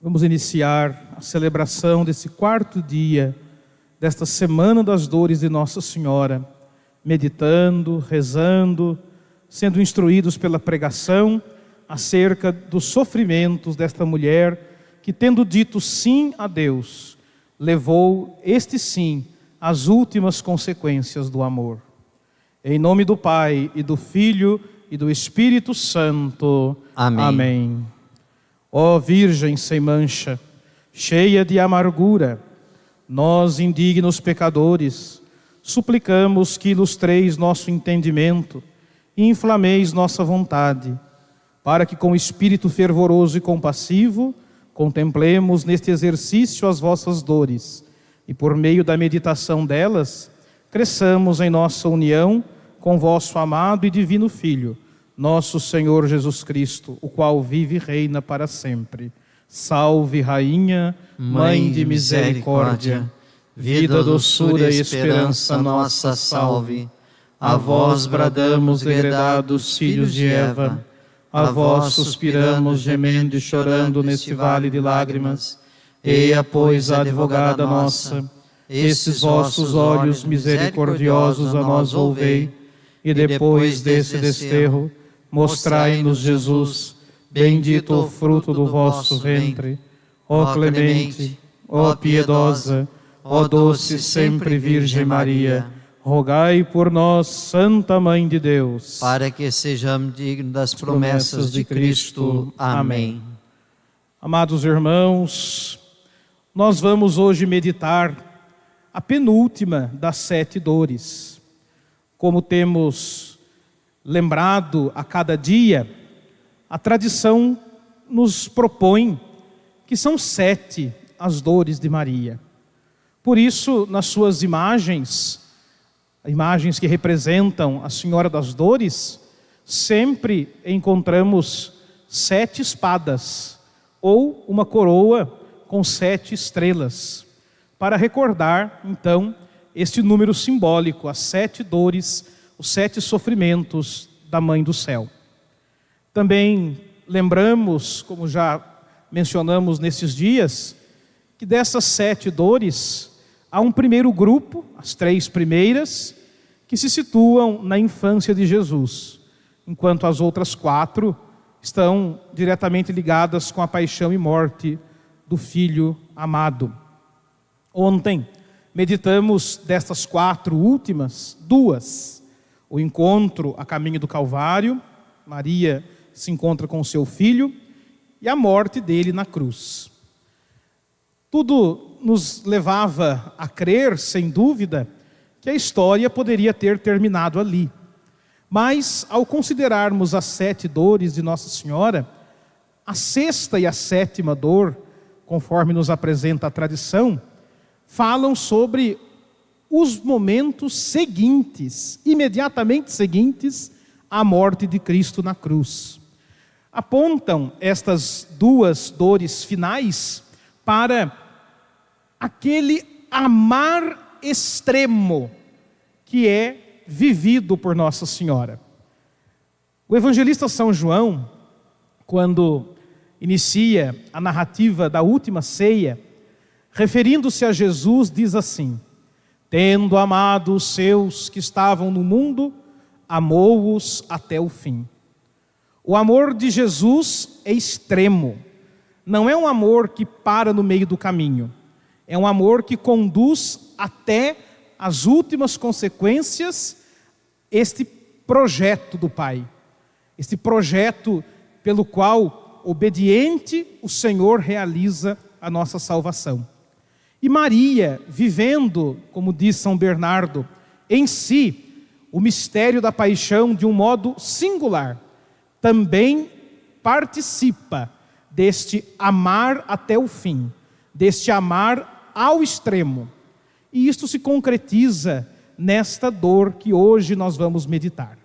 Vamos iniciar a celebração desse quarto dia, desta Semana das Dores de Nossa Senhora, meditando, rezando, sendo instruídos pela pregação acerca dos sofrimentos desta mulher que, tendo dito sim a Deus, levou este sim às últimas consequências do amor. Em nome do Pai, e do Filho, e do Espírito Santo. Amém. Amém. Ó Virgem sem mancha, cheia de amargura, nós, indignos pecadores, suplicamos que ilustreis nosso entendimento e inflameis nossa vontade, para que com espírito fervoroso e compassivo contemplemos neste exercício as vossas dores e por meio da meditação delas cresçamos em nossa união com vosso amado e divino Filho, nosso Senhor Jesus Cristo, o qual vive e reina para sempre. Salve, Rainha, Mãe de misericórdia, vida, doçura e esperança nossa, salve. A vós bradamos, degredados filhos de Eva, a vós suspiramos, gemendo e chorando neste vale de lágrimas. Eia, pois, a advogada nossa, esses vossos olhos misericordiosos a nós volvei, e depois desse desterro, mostrai-nos Jesus, bendito o fruto do vosso ventre. Ó clemente, ó piedosa, ó doce sempre Virgem Maria, rogai por nós, Santa Mãe de Deus, para que sejamos dignos das promessas de Cristo. Amém. Amados irmãos, nós vamos hoje meditar a penúltima das 7 dores. Como temos lembrado a cada dia, a tradição nos propõe que são 7 as dores de Maria. Por isso, nas suas imagens que representam a Senhora das Dores, sempre encontramos 7 espadas ou uma coroa com 7 estrelas, para recordar, então, este número simbólico, as 7 dores, os 7 sofrimentos da Mãe do Céu. Também lembramos, como já mencionamos nesses dias, que dessas 7 dores, há um primeiro grupo, as 3 primeiras, que se situam na infância de Jesus, enquanto as outras 4 estão diretamente ligadas com a paixão e morte do Filho amado. Ontem meditamos destas 4 últimas, 2. O encontro a caminho do Calvário, Maria se encontra com o seu filho, e a morte dele na cruz. Tudo nos levava a crer, sem dúvida, que a história poderia ter terminado ali. Mas, ao considerarmos as 7 dores de Nossa Senhora, a 6ª e a 7ª dor, conforme nos apresenta a tradição, falam sobre os momentos seguintes, imediatamente seguintes à morte de Cristo na cruz. Apontam estas 2 dores finais para aquele amar extremo que é vivido por Nossa Senhora. O evangelista São João, quando inicia a narrativa da última ceia, referindo-se a Jesus, diz assim: tendo amado os seus que estavam no mundo, amou-os até o fim. O amor de Jesus é extremo. Não é um amor que para no meio do caminho. É um amor que conduz até as últimas consequências, este projeto do Pai. Este projeto pelo qual, obediente, o Senhor realiza a nossa salvação. E Maria, vivendo, como diz São Bernardo, em si, o mistério da paixão de um modo singular, também participa deste amar até o fim, deste amar ao extremo. E isto se concretiza nesta dor que hoje nós vamos meditar.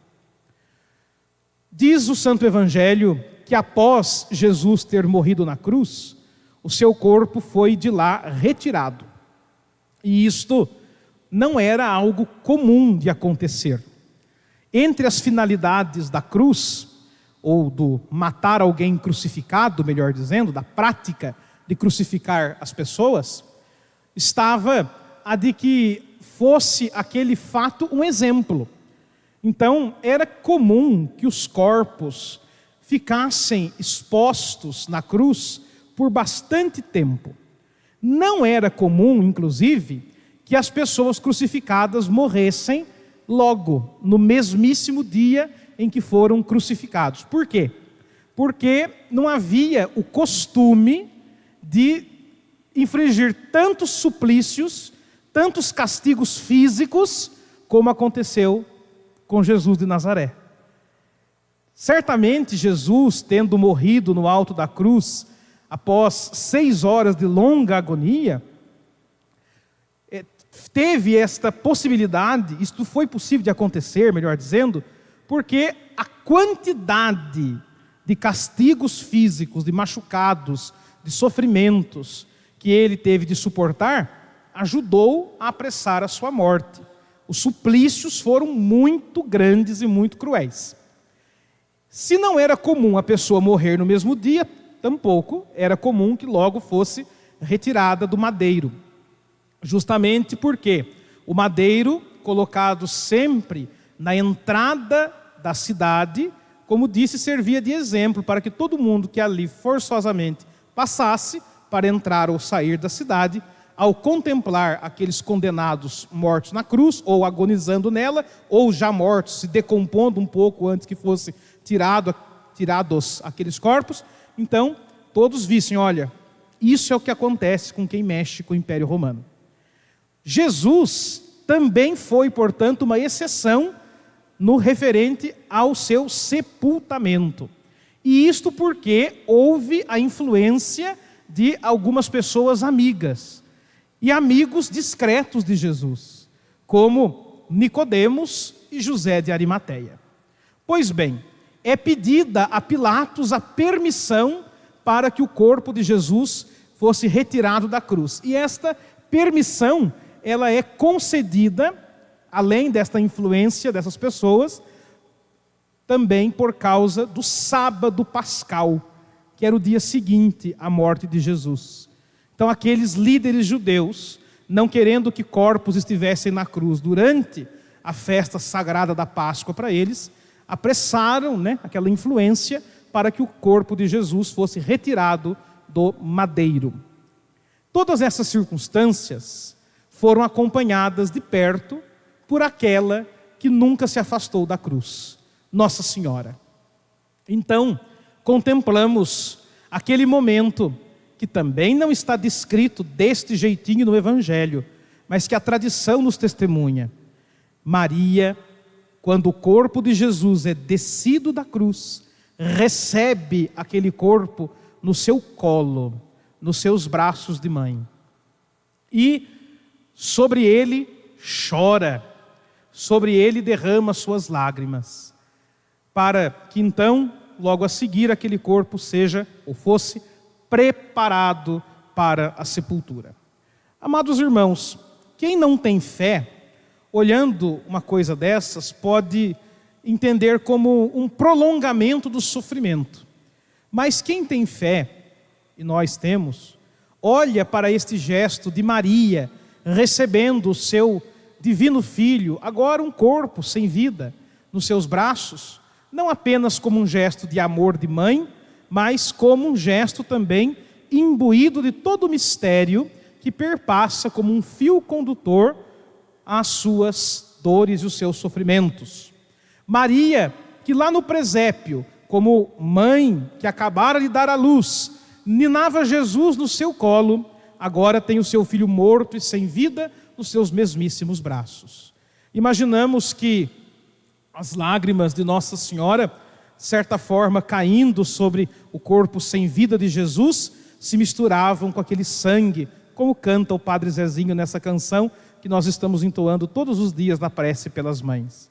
Diz o Santo Evangelho que após Jesus ter morrido na cruz, o seu corpo foi de lá retirado. E isto não era algo comum de acontecer. Entre as finalidades da cruz, ou do matar alguém crucificado, melhor dizendo, da prática de crucificar as pessoas, estava a de que fosse aquele fato um exemplo. Então, era comum que os corpos ficassem expostos na cruz por bastante tempo. Não era comum, inclusive, que as pessoas crucificadas morressem logo, no mesmíssimo dia em que foram crucificados. Por quê? Porque não havia o costume de infligir tantos suplícios, tantos castigos físicos, como aconteceu com Jesus de Nazaré. Certamente Jesus, tendo morrido no alto da cruz, após 6 horas de longa agonia, teve esta possibilidade, isto foi possível de acontecer, melhor dizendo, porque a quantidade de castigos físicos, de machucados, de sofrimentos que ele teve de suportar, ajudou a apressar a sua morte. Os suplícios foram muito grandes e muito cruéis. Se não era comum a pessoa morrer no mesmo dia, tampouco era comum que logo fosse retirada do madeiro. Justamente porque o madeiro, colocado sempre na entrada da cidade, como disse, servia de exemplo para que todo mundo que ali forçosamente passasse para entrar ou sair da cidade, ao contemplar aqueles condenados mortos na cruz, ou agonizando nela, ou já mortos, se decompondo um pouco antes que fosse tirados aqueles corpos, então todos vissem, olha, isso é o que acontece com quem mexe com o Império Romano. Jesus também foi, portanto, uma exceção no referente ao seu sepultamento. E isto porque houve a influência de algumas pessoas amigas e amigos discretos de Jesus, como Nicodemos e José de Arimateia. Pois bem, é pedida a Pilatos a permissão para que o corpo de Jesus fosse retirado da cruz. E esta permissão, ela é concedida, além desta influência dessas pessoas, também por causa do sábado pascal, que era o dia seguinte à morte de Jesus. Então aqueles líderes judeus, não querendo que corpos estivessem na cruz durante a festa sagrada da Páscoa para eles, apressaram, aquela influência para que o corpo de Jesus fosse retirado do madeiro. Todas essas circunstâncias foram acompanhadas de perto por aquela que nunca se afastou da cruz, Nossa Senhora. Então, contemplamos aquele momento que também não está descrito deste jeitinho no Evangelho, mas que a tradição nos testemunha. Maria, quando o corpo de Jesus é descido da cruz, recebe aquele corpo no seu colo, nos seus braços de mãe. E sobre ele chora, sobre ele derrama suas lágrimas, para que então, logo a seguir, aquele corpo seja, ou fosse, preparado para a sepultura. Amados irmãos, quem não tem fé, olhando uma coisa dessas, pode entender como um prolongamento do sofrimento. Mas quem tem fé, e nós temos, olha para este gesto de Maria, recebendo o seu divino Filho, agora um corpo sem vida, nos seus braços, não apenas como um gesto de amor de mãe, mas como um gesto também imbuído de todo o mistério que perpassa como um fio condutor as suas dores e os seus sofrimentos. Maria, que lá no presépio, como mãe que acabara de dar à luz, ninava Jesus no seu colo, agora tem o seu filho morto e sem vida nos seus mesmíssimos braços. Imaginamos que as lágrimas de Nossa Senhora, de certa forma caindo sobre o corpo sem vida de Jesus, se misturavam com aquele sangue, como canta o Padre Zezinho nessa canção que nós estamos entoando todos os dias na prece pelas mães.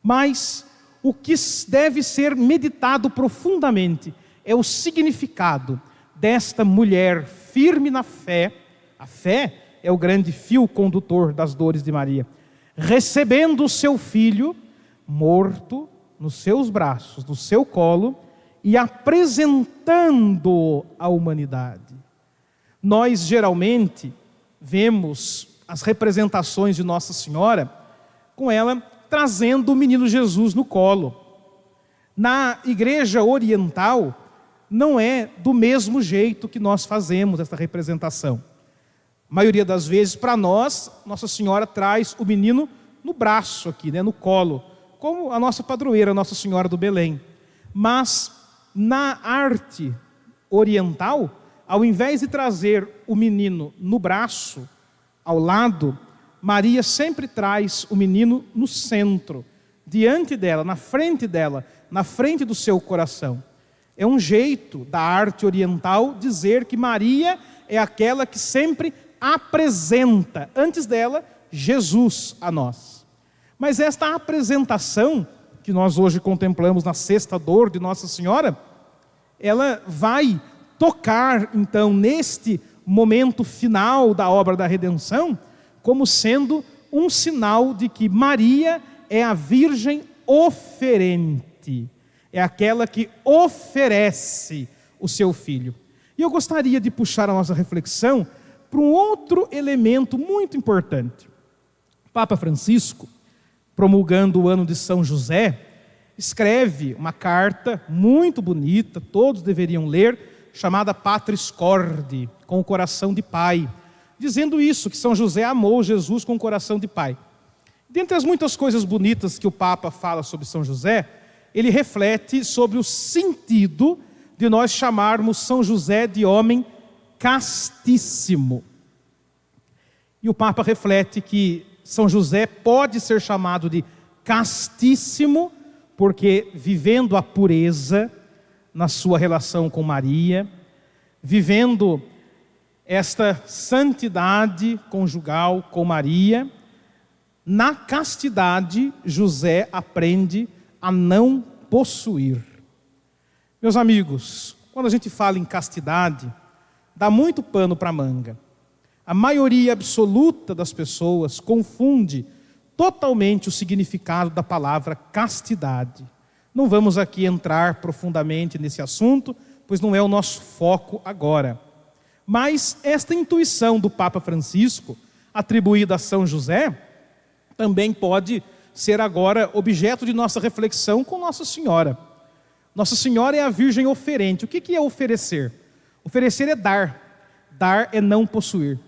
Mas o que deve ser meditado profundamente é o significado desta mulher firme na fé. A fé é o grande fio condutor das dores de Maria, recebendo o seu filho morto nos seus braços, no seu colo, e apresentando-o à humanidade. Nós geralmente vemos as representações de Nossa Senhora com ela trazendo o menino Jesus no colo. Na igreja oriental, não é do mesmo jeito que nós fazemos essa representação. A maioria das vezes, para nós, Nossa Senhora traz o menino no braço aqui, no colo, como a nossa padroeira, Nossa Senhora do Belém. Mas na arte oriental, ao invés de trazer o menino no braço, ao lado, Maria sempre traz o menino no centro, diante dela, na frente do seu coração. É um jeito da arte oriental dizer que Maria é aquela que sempre apresenta, antes dela, Jesus a nós. Mas esta apresentação, que nós hoje contemplamos na Sexta Dor de Nossa Senhora, ela vai tocar, então, neste momento final da obra da redenção, como sendo um sinal de que Maria é a Virgem oferente, é aquela que oferece o seu Filho. E eu gostaria de puxar a nossa reflexão para um outro elemento muito importante. Papa Francisco, promulgando o ano de São José, escreve uma carta muito bonita, todos deveriam ler, chamada Patris Corde, com o coração de pai, dizendo isso, que São José amou Jesus com o coração de pai. Dentre as muitas coisas bonitas que o Papa fala sobre São José, ele reflete sobre o sentido de nós chamarmos São José de homem castíssimo. E o Papa reflete que São José pode ser chamado de castíssimo, porque vivendo a pureza na sua relação com Maria, vivendo esta santidade conjugal com Maria, na castidade, José aprende a não possuir. Meus amigos, quando a gente fala em castidade, dá muito pano para a manga. A maioria absoluta das pessoas confunde totalmente o significado da palavra castidade. Não vamos aqui entrar profundamente nesse assunto, pois não é o nosso foco agora. Mas esta intuição do Papa Francisco, atribuída a São José, também pode ser agora objeto de nossa reflexão com Nossa Senhora. Nossa Senhora é a Virgem oferente. O que é oferecer? Oferecer é dar. Dar é não possuir.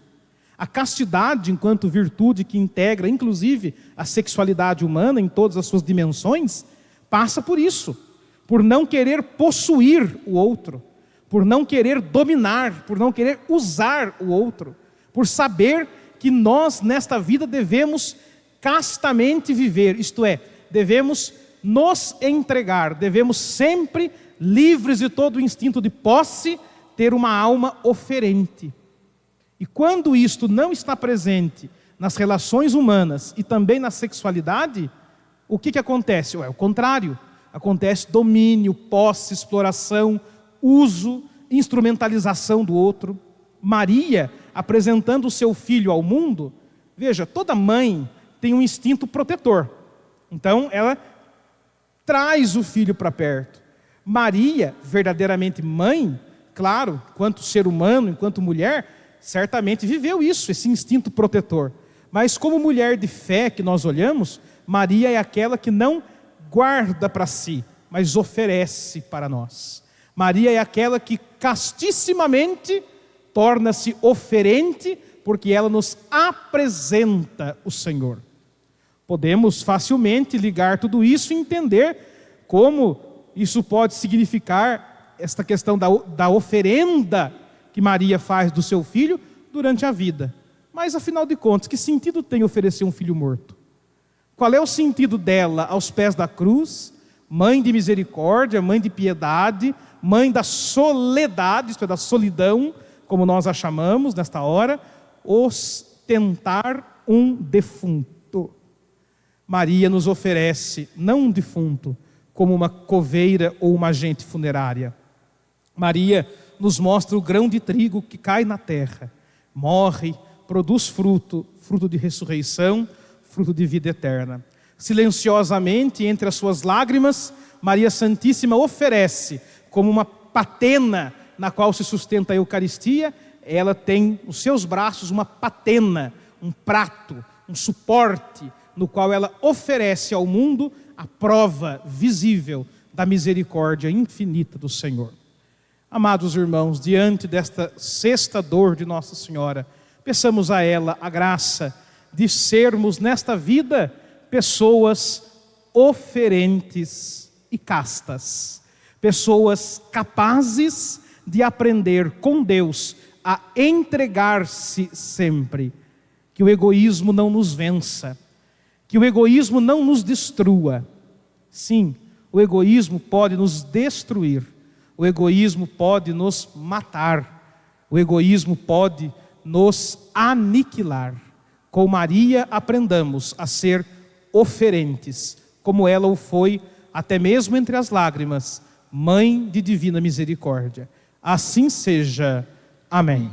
A castidade, enquanto virtude que integra, inclusive, a sexualidade humana em todas as suas dimensões, passa por isso. Por não querer possuir o outro. Por não querer dominar. Por não querer usar o outro. Por saber que nós, nesta vida, devemos castamente viver. Isto é, devemos nos entregar. Devemos sempre, livres de todo o instinto de posse, ter uma alma oferente. E quando isto não está presente nas relações humanas e também na sexualidade, o que acontece? É o contrário. Acontece domínio, posse, exploração, uso, instrumentalização do outro. Maria, apresentando o seu filho ao mundo, veja, toda mãe tem um instinto protetor. Então, ela traz o filho para perto. Maria, verdadeiramente mãe, claro, enquanto ser humano, enquanto mulher, certamente viveu isso, esse instinto protetor. Mas como mulher de fé que nós olhamos, Maria é aquela que não guarda para si, mas oferece para nós. Maria é aquela que castissimamente torna-se oferente, porque ela nos apresenta o Senhor. Podemos facilmente ligar tudo isso e entender como isso pode significar esta questão da oferenda que Maria faz do seu filho durante a vida. Mas, afinal de contas, que sentido tem oferecer um filho morto? Qual é o sentido dela aos pés da cruz, mãe de misericórdia, mãe de piedade, mãe da soledade, isto é, da solidão, como nós a chamamos nesta hora, ostentar um defunto? Maria nos oferece, não um defunto, como uma coveira ou uma agente funerária. Maria nos mostra o grão de trigo que cai na terra, morre, produz fruto, fruto de ressurreição, fruto de vida eterna. Silenciosamente, entre as suas lágrimas, Maria Santíssima oferece, como uma patena na qual se sustenta a Eucaristia, ela tem nos seus braços uma patena, um prato, um suporte, no qual ela oferece ao mundo a prova visível da misericórdia infinita do Senhor. Amados irmãos, diante desta sexta dor de Nossa Senhora, peçamos a ela a graça de sermos nesta vida pessoas oferentes e castas, pessoas capazes de aprender com Deus a entregar-se sempre, que o egoísmo não nos vença, que o egoísmo não nos destrua. Sim, o egoísmo pode nos destruir, o egoísmo pode nos matar, o egoísmo pode nos aniquilar. Com Maria aprendamos a ser oferentes, como ela o foi, até mesmo entre as lágrimas, mãe de divina misericórdia. Assim seja. Amém.